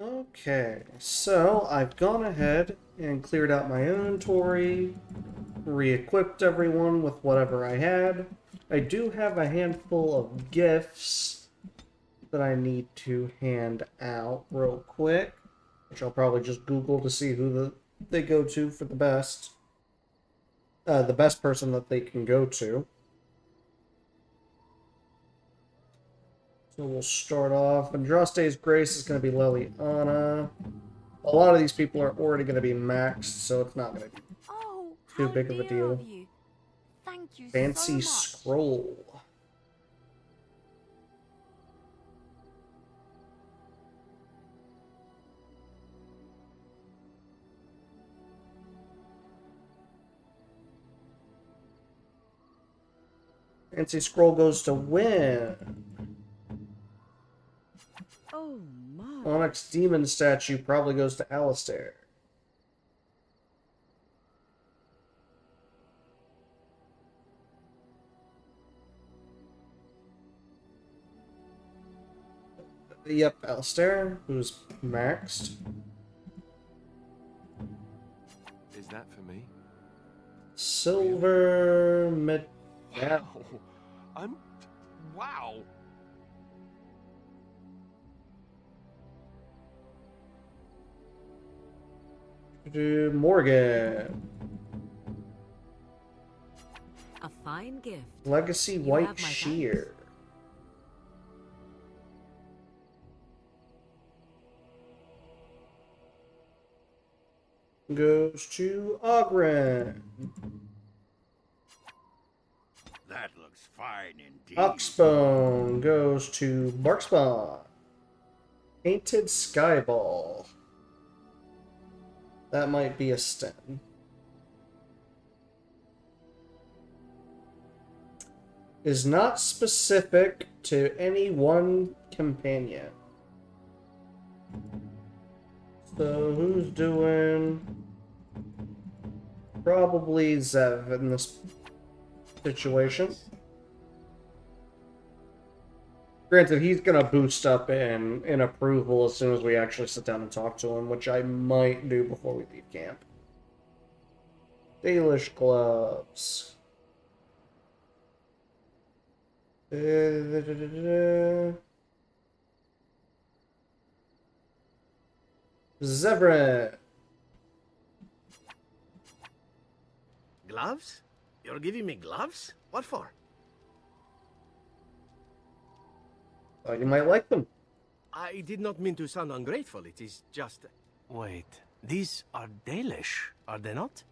Okay, so I've gone ahead and cleared out my inventory, re-equipped everyone with whatever I had. I do have a handful of gifts that I need to hand out real quick, which I'll probably just Google to see who they go to for the best person that they can go to. So we'll start off. Andraste's Grace is going to be Liliana. A lot of these people are already going to be maxed, so it's not going to be Oh, too how big of a dear of deal. you. Thank you so Fancy much. scroll. Fancy scroll goes to Win. Oh my. Onyx Demon statue probably goes to Alistair. Yep, Alistair, who's maxed. Is that for me? Silver mid. Wow. Wow. Morgan. A fine gift. Legacy You White have my Shear. Goes to Ogren. That looks fine indeed. Oxbone goes to Barkspawn. Painted Skyball. That might be a stem. Is not specific to any one companion. So who's doing? Probably Zev in this situation. Granted, he's gonna boost up in approval as soon as we actually sit down and talk to him, which I might do before we leave camp. Dalish gloves. Zevran. Gloves? You're giving me gloves? What for? Thought you might like them. I did not mean to sound ungrateful. It is just... Wait, these are Dalish, are they not?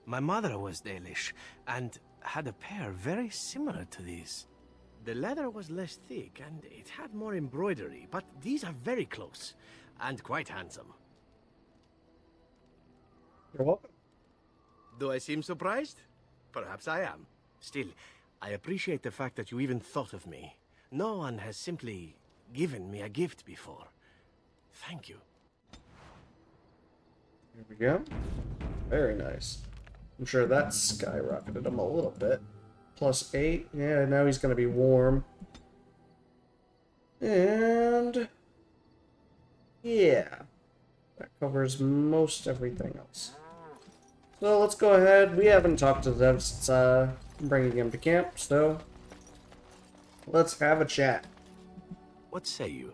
My mother was Dalish, and had a pair very similar to these. The leather was less thick, and it had more embroidery, but these are very close, and quite handsome. You're welcome. Do I seem surprised? Perhaps I am. Still, I appreciate the fact that you even thought of me. No one has simply given me a gift before. Thank you. Here we go. Very nice. I'm sure that skyrocketed him a little bit. +8. Yeah, now he's going to be warm. And... yeah. That covers most everything else. So let's go ahead. We haven't talked to Zev since bringing him to camp, so... let's have a chat. What say you?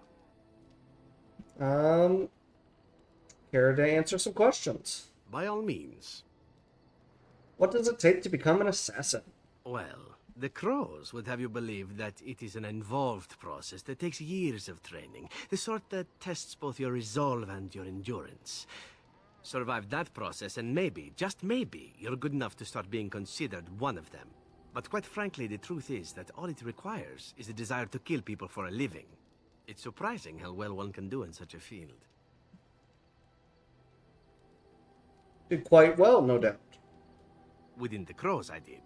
Care to answer some questions? By all means. What does it take to become an assassin? Well, the Crows would have you believe that it is an involved process that takes years of training, the sort that tests both your resolve and your endurance. Survive that process and maybe, just maybe, you're good enough to start being considered one of them. But quite frankly, the truth is that all it requires is a desire to kill people for a living. It's surprising how well one can do in such a field. Did quite well, no doubt. Within the Crows, I did.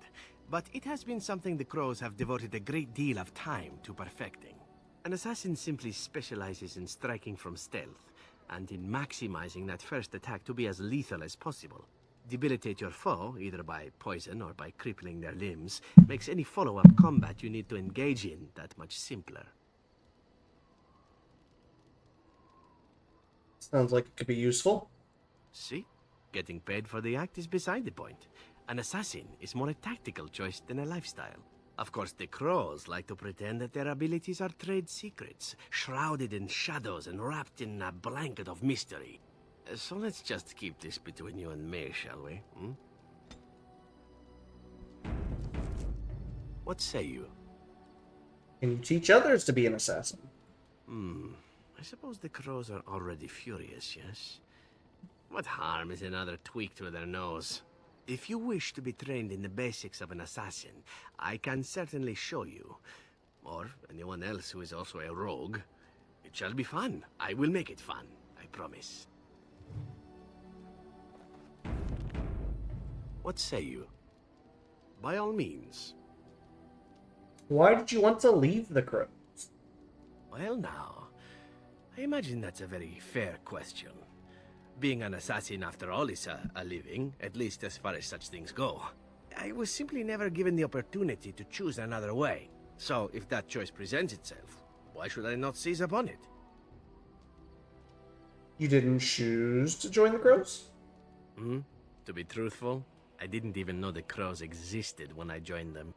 But it has been something the Crows have devoted a great deal of time to perfecting. An assassin simply specializes in striking from stealth, and in maximizing that first attack to be as lethal as possible. Debilitate your foe, either by poison or by crippling their limbs, makes any follow-up combat you need to engage in that much simpler. Sounds like it could be useful. See? Getting paid for the act is beside the point. An assassin is more a tactical choice than a lifestyle. Of course, the crows like to pretend that their abilities are trade secrets, shrouded in shadows and wrapped in a blanket of mystery. So let's just keep this between you and me, shall we? Hmm? What say you? Can you teach others to be an assassin? I suppose the crows are already furious, yes? What harm is another tweak to their nose? If you wish to be trained in the basics of an assassin, I can certainly show you. Or anyone else who is also a rogue. It shall be fun. I will make it fun, I promise. What say you? By all means. Why did you want to leave the crow? Well now, I imagine that's a very fair question. Being an assassin, after all, is a living, at least as far as such things go. I was simply never given the opportunity to choose another way. So, if that choice presents itself, why should I not seize upon it? You didn't choose to join the crows? To be truthful, I didn't even know the crows existed when I joined them.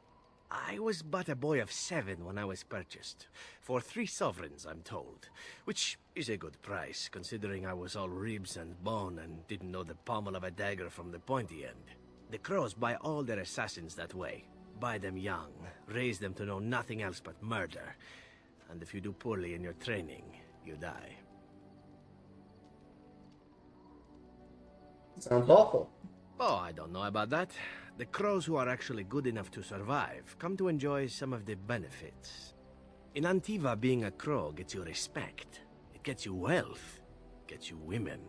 I was but a boy of 7 when I was purchased, for 3 sovereigns, I'm told, which is a good price, considering I was all ribs and bone and didn't know the pommel of a dagger from the pointy end. The crows buy all their assassins that way. Buy them young, raise them to know nothing else but murder, and if you do poorly in your training, you die. Sounds awful. Oh, I don't know about that. The crows who are actually good enough to survive come to enjoy some of the benefits. In Antiva, being a crow gets you respect. It gets you wealth. Gets you women.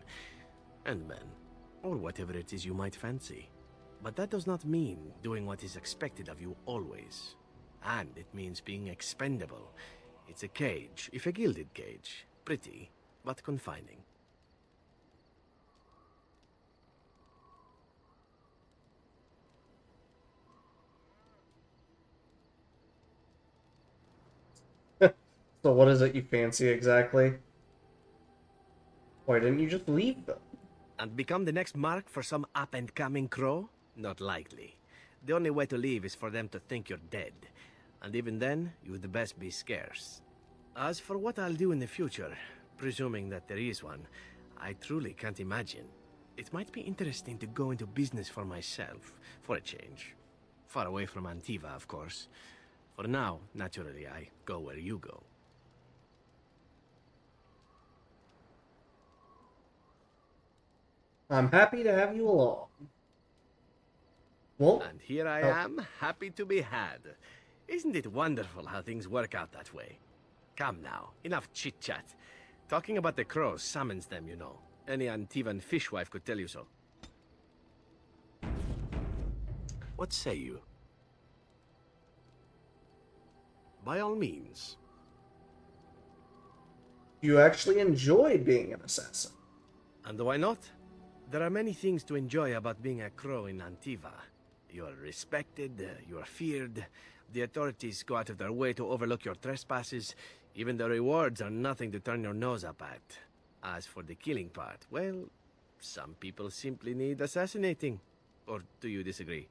And men. Or whatever it is you might fancy. But that does not mean doing what is expected of you always. And it means being expendable. It's a cage, if a gilded cage. Pretty, but confining. So what is it you fancy exactly? Why didn't you just leave them? And become the next mark for some up-and-coming crow? Not likely. The only way to leave is for them to think you're dead. And even then, you'd best be scarce. As for what I'll do in the future, presuming that there is one, I truly can't imagine. It might be interesting to go into business for myself, for a change. Far away from Antiva, of course. For now, naturally, I go where you go. I'm happy to have you along. Well, And here I am, happy to be had. Isn't it wonderful how things work out that way? Come now, enough chit-chat. Talking about the crows summons them, you know. Any Antivan fishwife could tell you so. What say you? By all means. you actually enjoy being an assassin. And why not? There are many things to enjoy about being a crow in Antiva. You are respected, you are feared, the authorities go out of their way to overlook your trespasses, even the rewards are nothing to turn your nose up at. As for the killing part, well, some people simply need assassinating. Or do you disagree?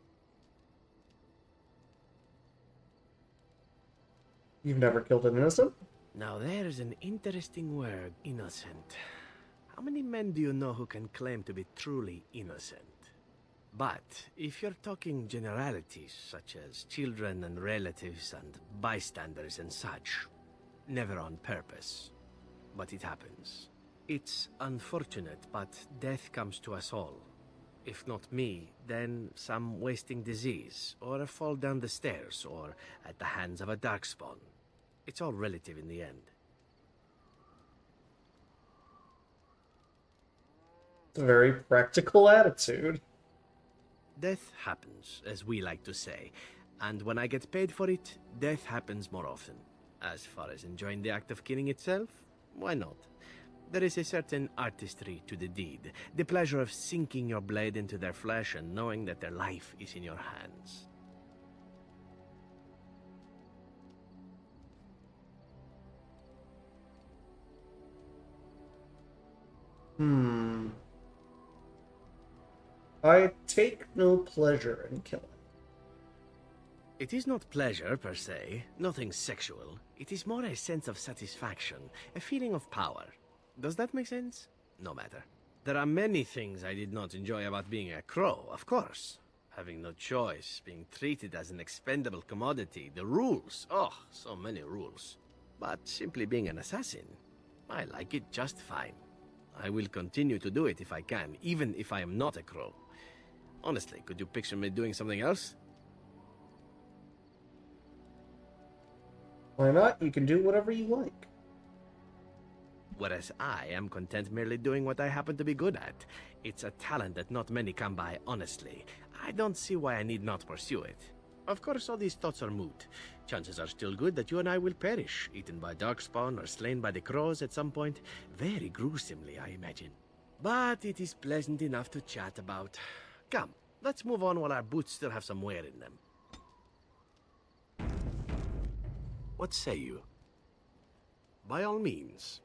You've never killed an innocent? Now there's an interesting word, innocent. How many men do you know who can claim to be truly innocent? But if you're talking generalities, such as children and relatives and bystanders and such, never on purpose. But it happens. It's unfortunate, but death comes to us all. If not me, then some wasting disease, or a fall down the stairs, or at the hands of a darkspawn. It's all relative in the end. It's a very practical attitude. Death happens, as we like to say, and when I get paid for it, death happens more often. As far as enjoying the act of killing itself, why not? There is a certain artistry to the deed, the pleasure of sinking your blade into their flesh and knowing that their life is in your hands. Hmm. I take no pleasure in killing. It is not pleasure per se, nothing sexual. It is more a sense of satisfaction, a feeling of power. Does that make sense? No matter. There are many things I did not enjoy about being a crow, of course. Having no choice, being treated as an expendable commodity, the rules. Oh, so many rules. But simply being an assassin, I like it just fine. I will continue to do it if I can, even if I am not a crow. Honestly, could you picture me doing something else? Why not? You can do whatever you like. Whereas I am content merely doing what I happen to be good at. It's a talent that not many come by, honestly. I don't see why I need not pursue it. Of course, all these thoughts are moot. Chances are still good that you and I will perish, eaten by darkspawn or slain by the crows at some point. Very gruesomely, I imagine. But it is pleasant enough to chat about. Come, let's move on while our boots still have some wear in them. What say you? By all means.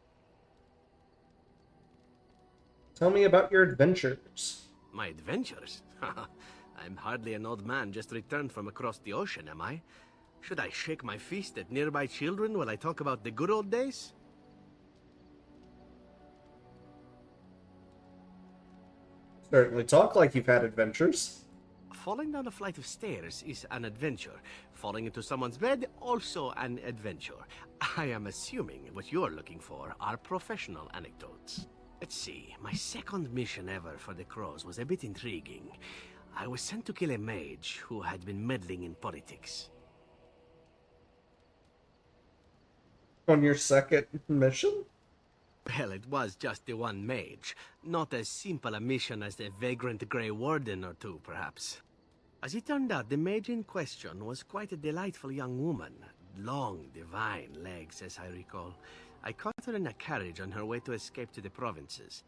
Tell me about your adventures. My adventures? I'm hardly an old man just returned from across the ocean, am I? Should I shake my fist at nearby children while I talk about the good old days? Certainly talk like you've had adventures. Falling down a flight of stairs is an adventure. Falling into someone's bed, also an adventure. I am assuming what you're looking for are professional anecdotes. Let's see, my second mission ever for the Crows was a bit intriguing. I was sent to kill a mage who had been meddling in politics. On your second mission? Well, it was just the one mage. Not as simple a mission as the vagrant Grey Warden or two, perhaps. As it turned out, the mage in question was quite a delightful young woman. Long, divine legs, as I recall. I caught her in a carriage on her way to escape to the provinces.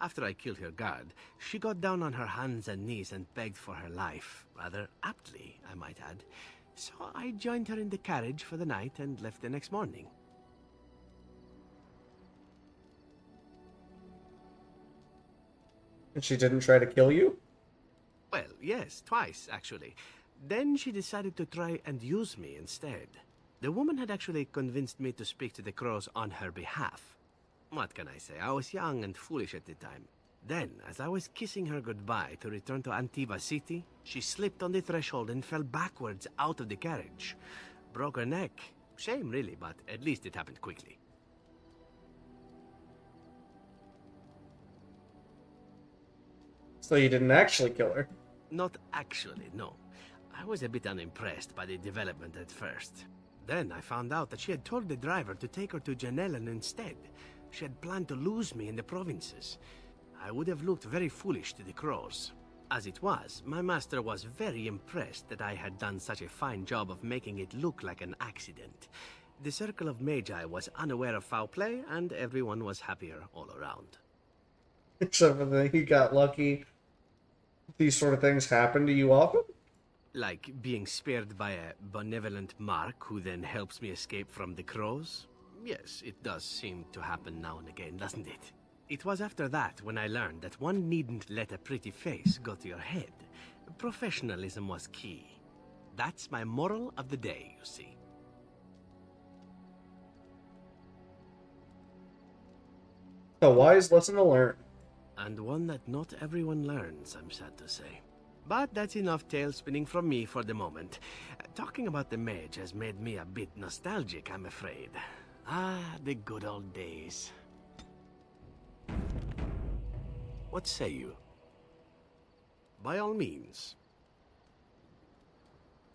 After I killed her guard, she got down on her hands and knees and begged for her life. Rather aptly, I might add. So I joined her in the carriage for the night and left the next morning. And she didn't try to kill you? Well, yes, twice, actually. Then she decided to try and use me instead. The woman had actually convinced me to speak to the Crows on her behalf. What can I say? I was young and foolish at the time. Then, as I was kissing her goodbye to return to Antiva City, she slipped on the threshold and fell backwards out of the carriage. Broke her neck. Shame, really, but at least it happened quickly. So you didn't actually kill her? Not actually, no. I was a bit unimpressed by the development at first. Then I found out that she had told the driver to take her to Janellen instead. She had planned to lose me in the provinces. I would have looked very foolish to the Crows. As it was, my master was very impressed that I had done such a fine job of making it look like an accident. The circle of Magi was unaware of foul play, and everyone was happier all around. Except for that you got lucky. These sort of things happen to you often? Like being spared by a benevolent Mark who then helps me escape from the Crows? Yes, it does seem to happen now and again, doesn't it? It was after that when I learned that one needn't let a pretty face go to your head. Professionalism was key. That's my moral of the day, you see. A wise lesson to learn. And one that not everyone learns, I'm sad to say. But that's enough tale spinning from me for the moment. Talking about the mage has made me a bit nostalgic, I'm afraid. Ah, the good old days. What say you? By all means.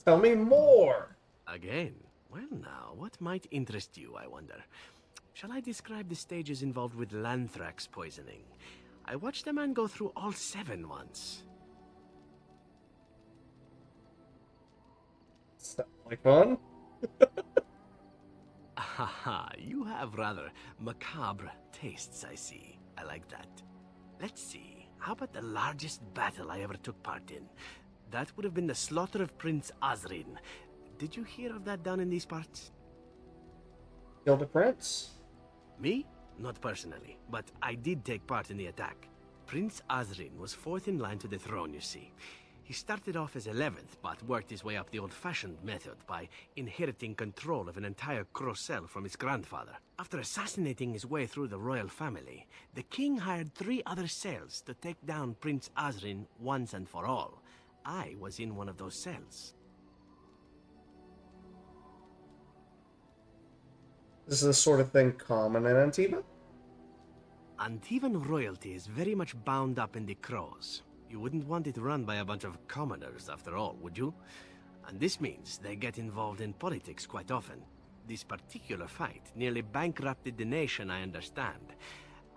Tell me more! Again? Well now, what might interest you, I wonder? Shall I describe the stages involved with Lanthrax poisoning? I watched a man go through all 7 once. Sounds like fun. Haha, you have rather macabre tastes, I see. I like that. Let's see, how about the largest battle I ever took part in? That would have been the slaughter of Prince Azrin. Did you hear of that down in these parts? Killed a prince? Me? not personally, but I did take part in the attack. Prince Azrin was fourth in line to the throne, you see. He started off as 11th, but worked his way up the old-fashioned method by inheriting control of an entire Crocel from his grandfather. After assassinating his way through the royal family, the king hired 3 other cells to take down Prince Azrin once and for all. I was in one of those cells. Is this sort of thing common in Antiva? Antivan royalty is very much bound up in the crows. You wouldn't want it run by a bunch of commoners, after all, would you? And this means they get involved in politics quite often. This particular fight nearly bankrupted the nation, I understand.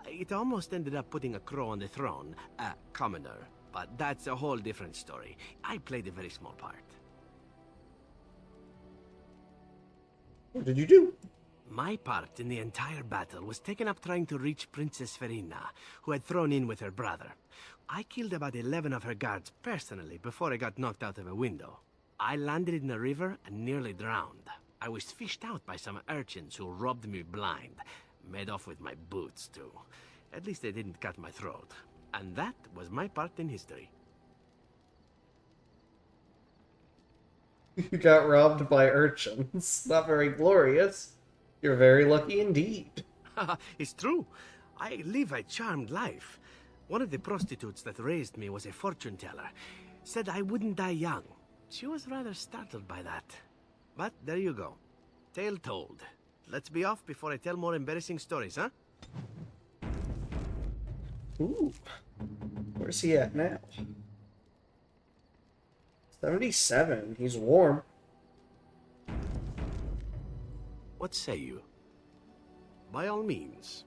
It almost ended up putting a crow on the throne, a commoner. But that's a whole different story. I played a very small part. What did you do? My part in the entire battle was taken up trying to reach Princess Verina, who had thrown in with her brother. I killed about 11 of her guards personally before I got knocked out of a window. I landed in a river and nearly drowned. I was fished out by some urchins who robbed me blind. Made off with my boots, too. At least they didn't cut my throat. And that was my part in history. You got robbed by urchins. Not very glorious. You're very lucky indeed. It's true. I live a charmed life. One of the prostitutes that raised me was a fortune teller. Said I wouldn't die young. She was rather startled by that. But there you go. Tale told. Let's be off before I tell more embarrassing stories, huh? Ooh. Where's he at now? 77. He's warm. What say you? By all means.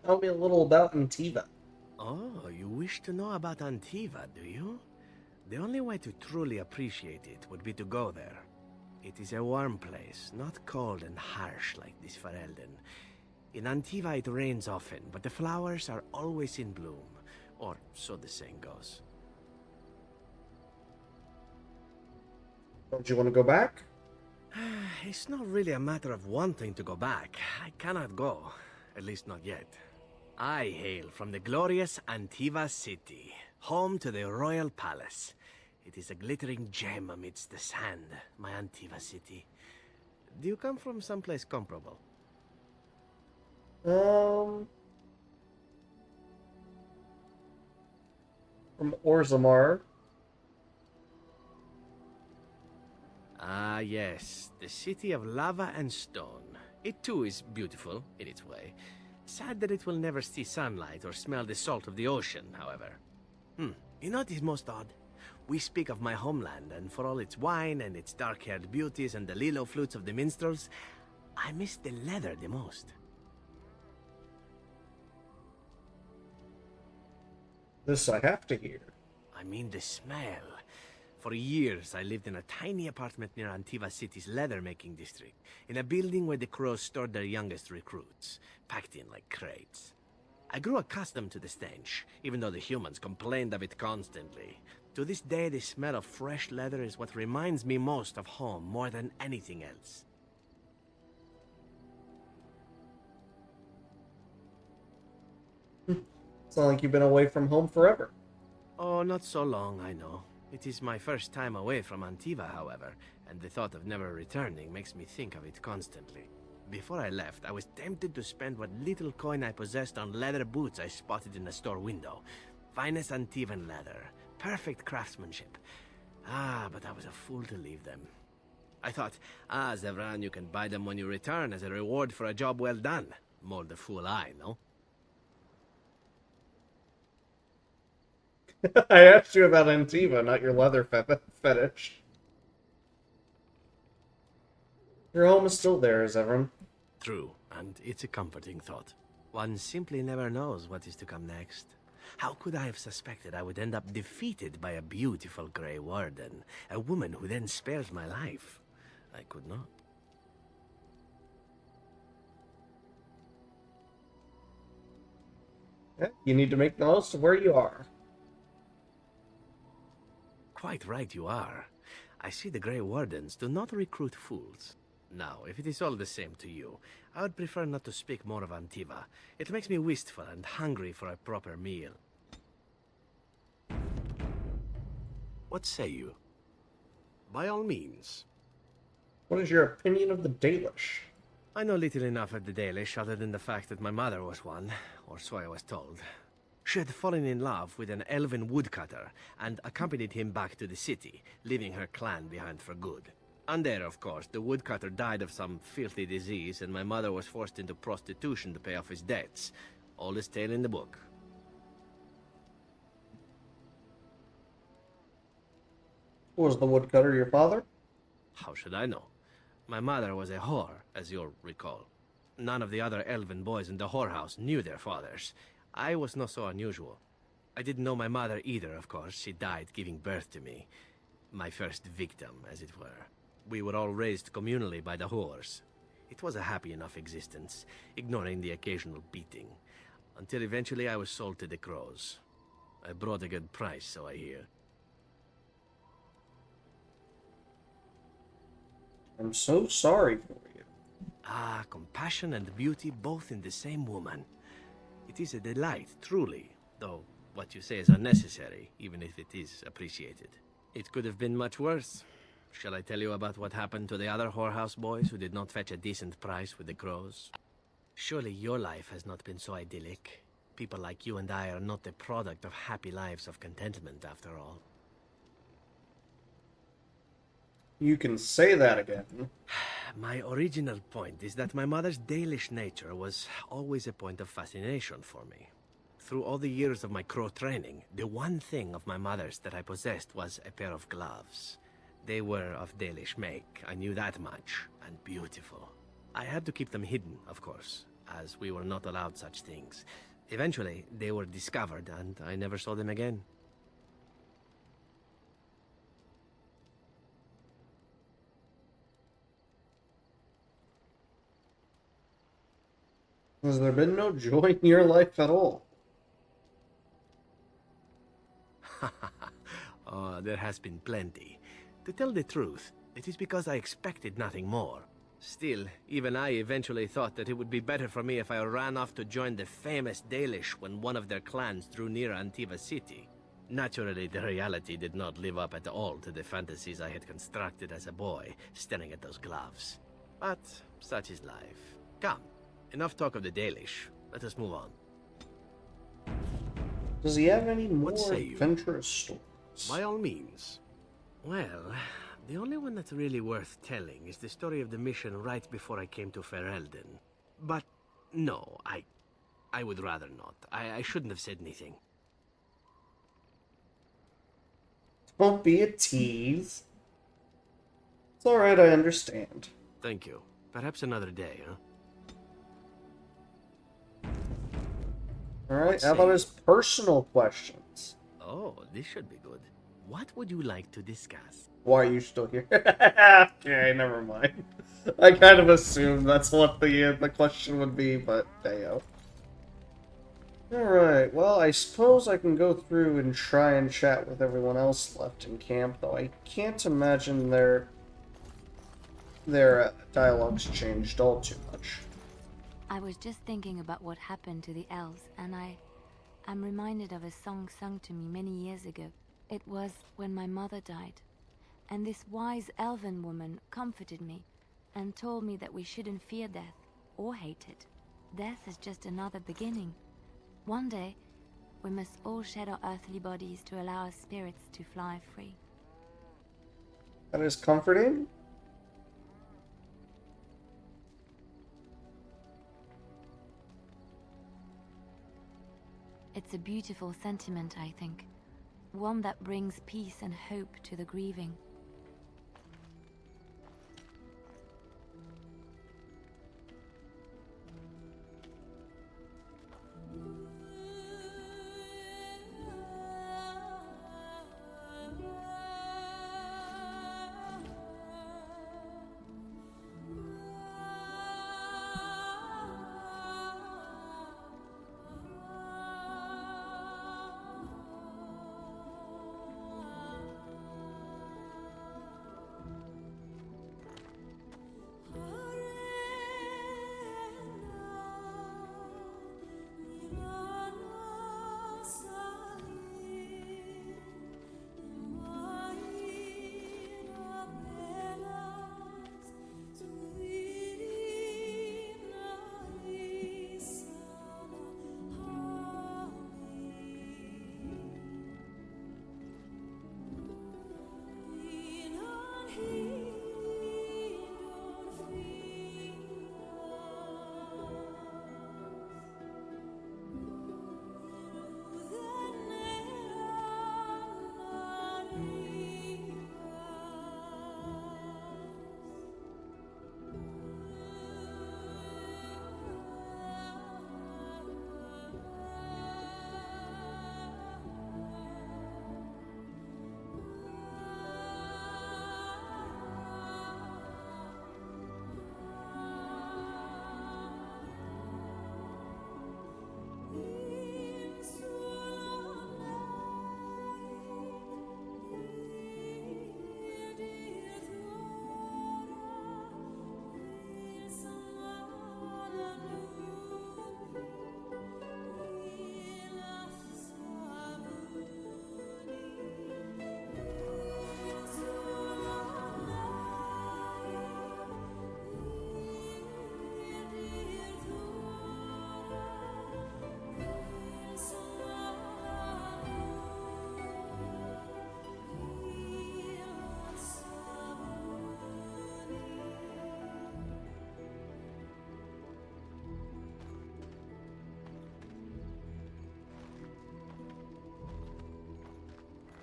Tell me a little about Antiva. Oh, you wish to know about Antiva, do you? The only way to truly appreciate it would be to go there. It is a warm place, not cold and harsh like this Ferelden. In Antiva it rains often, but the flowers are always in bloom. Or so the saying goes. Don't you want to go back? It's not really a matter of wanting to go back. I cannot go. At least not yet. I hail from the glorious Antiva city, home to the royal palace. It is a glittering gem amidst the sand, my Antiva city. Do you come from someplace comparable? From Orzammar. Ah, yes. The city of lava and stone. It too is beautiful, in its way. Sad that it will never see sunlight or smell the salt of the ocean, however. You know what is most odd? We speak of my homeland, and for all its wine and its dark-haired beauties and the lilo flutes of the minstrels, I miss the leather the most. This I have to hear. I mean the smell. For years, I lived in a tiny apartment near Antiva City's leather-making district, in a building where the crows stored their youngest recruits, packed in like crates. I grew accustomed to the stench, even though the humans complained of it constantly. To this day, the smell of fresh leather is what reminds me most of home more than anything else. It's not like you've been away from home forever. Oh, not so long, I know. It is my first time away from Antiva, however, and the thought of never returning makes me think of it constantly. Before I left, I was tempted to spend what little coin I possessed on leather boots I spotted in a store window. Finest Antivan leather, perfect craftsmanship. But I was a fool to leave them. I thought, Zevran, you can buy them when you return as a reward for a job well done. More the fool I, no? I asked you about Antiva, not your leather fetish. Your home is still there, Zevran. True, and it's a comforting thought. One simply never knows what is to come next. How could I have suspected I would end up defeated by a beautiful Grey Warden, a woman who then spares my life? I could not. Yeah, you need to make the most of where you are. Quite right you are. I see the Grey Wardens do not recruit fools. Now, if it is all the same to you, I would prefer not to speak more of Antiva. It makes me wistful and hungry for a proper meal. What say you? By all means. What is your opinion of the Dalish? I know little enough of the Dalish other than the fact that my mother was one, or so I was told. She had fallen in love with an elven woodcutter and accompanied him back to the city, leaving her clan behind for good. And there, of course, the woodcutter died of some filthy disease and my mother was forced into prostitution to pay off his debts. Oldest tale in the book. Was the woodcutter your father? How should I know? My mother was a whore, as you'll recall. None of the other elven boys in the whorehouse knew their fathers. I was not so unusual. I didn't know my mother either, of course. She died giving birth to me. My first victim, as it were. We were all raised communally by the whores. It was a happy enough existence, ignoring the occasional beating. Until eventually I was sold to the crows. I brought a good price, so I hear. I'm so sorry for you. Ah, compassion and beauty both in the same woman. It is a delight, truly, though what you say is unnecessary, even if it is appreciated. It could have been much worse. Shall I tell you about what happened to the other whorehouse boys who did not fetch a decent price with the crows? Surely your life has not been so idyllic. People like you and I are not the product of happy lives of contentment, after all. You can say that again. My original point is that my mother's Dalish nature was always a point of fascination for me. Through all the years of my crow training, the one thing of my mother's that I possessed was a pair of gloves. They were of Dalish make, I knew that much, and beautiful. I had to keep them hidden, of course, as we were not allowed such things. Eventually, they were discovered, and I never saw them again. Has there been no joy in your life at all? Oh, there has been plenty. To tell the truth, it is because I expected nothing more. Still, even I eventually thought that it would be better for me if I ran off to join the famous Dalish when one of their clans drew near Antiva city. Naturally, the reality did not live up at all to the fantasies I had constructed as a boy, staring at those gloves. But such is life. Come, enough talk of the Dalish. Let us move on. Does he have any more What say you? adventurous stories? By all means. Well, the only one that's really worth telling is the story of the mission right before I came to Ferelden. But no, I would rather not. I shouldn't have said anything. Don't be a tease. It's alright, I understand. Thank you. Perhaps another day, huh? Alright, What how about say his personal questions? Oh, this should be good. What would you like to discuss? Why are you still here? Okay, never mind. I kind of assumed that's what the question would be, but dayo. Alright, well, I suppose I can go through and try and chat with everyone else left in camp, though I can't imagine their dialogues changed all too much. I was just thinking about what happened to the elves, and I'm reminded of a song sung to me many years ago. It was when my mother died, and this wise elven woman comforted me and told me that we shouldn't fear death or hate it. Death is just another beginning. One day, we must all shed our earthly bodies to allow our spirits to fly free. That is comforting. It's a beautiful sentiment, I think. One that brings peace and hope to the grieving.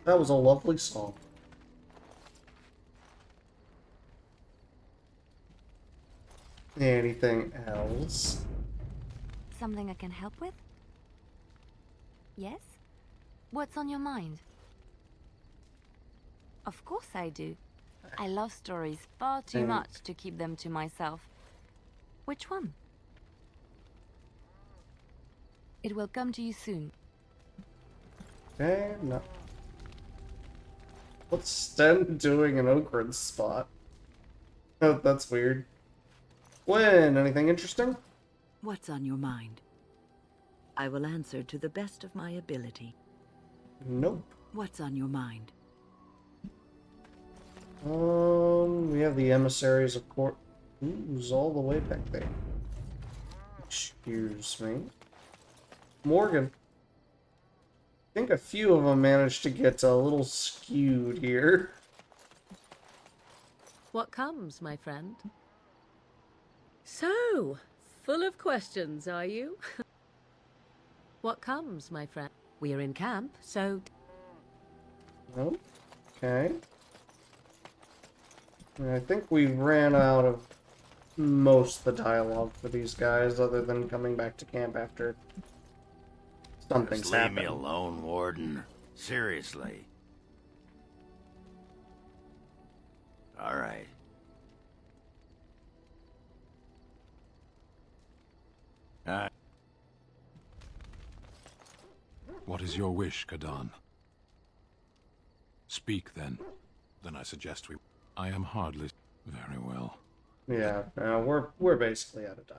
That was a lovely song. Anything else? Something I can help with? Yes? What's on your mind? Of course I do. I love stories far too much to keep them to myself. Which one? It will come to you soon. Okay, no. What's Sten doing in Okran's spot? Oh, that's weird. When? Anything interesting? What's on your mind? I will answer to the best of my ability. Nope. What's on your mind? We have the emissaries of court. Who's all the way back there? Excuse me. Morgan. I think a few of them managed to get a little skewed here. What comes, my friend? So, full of questions, are you? What comes, my friend? We're in camp, so... Oh, okay. I think we ran out of most of the dialogue for these guys, other than coming back to camp after something's Just leave happened. me alone, Warden. Seriously. All right. What is your wish, Kadan? Speak, then. Then I suggest we... I am hardly... Very well. Yeah, we're basically out of time.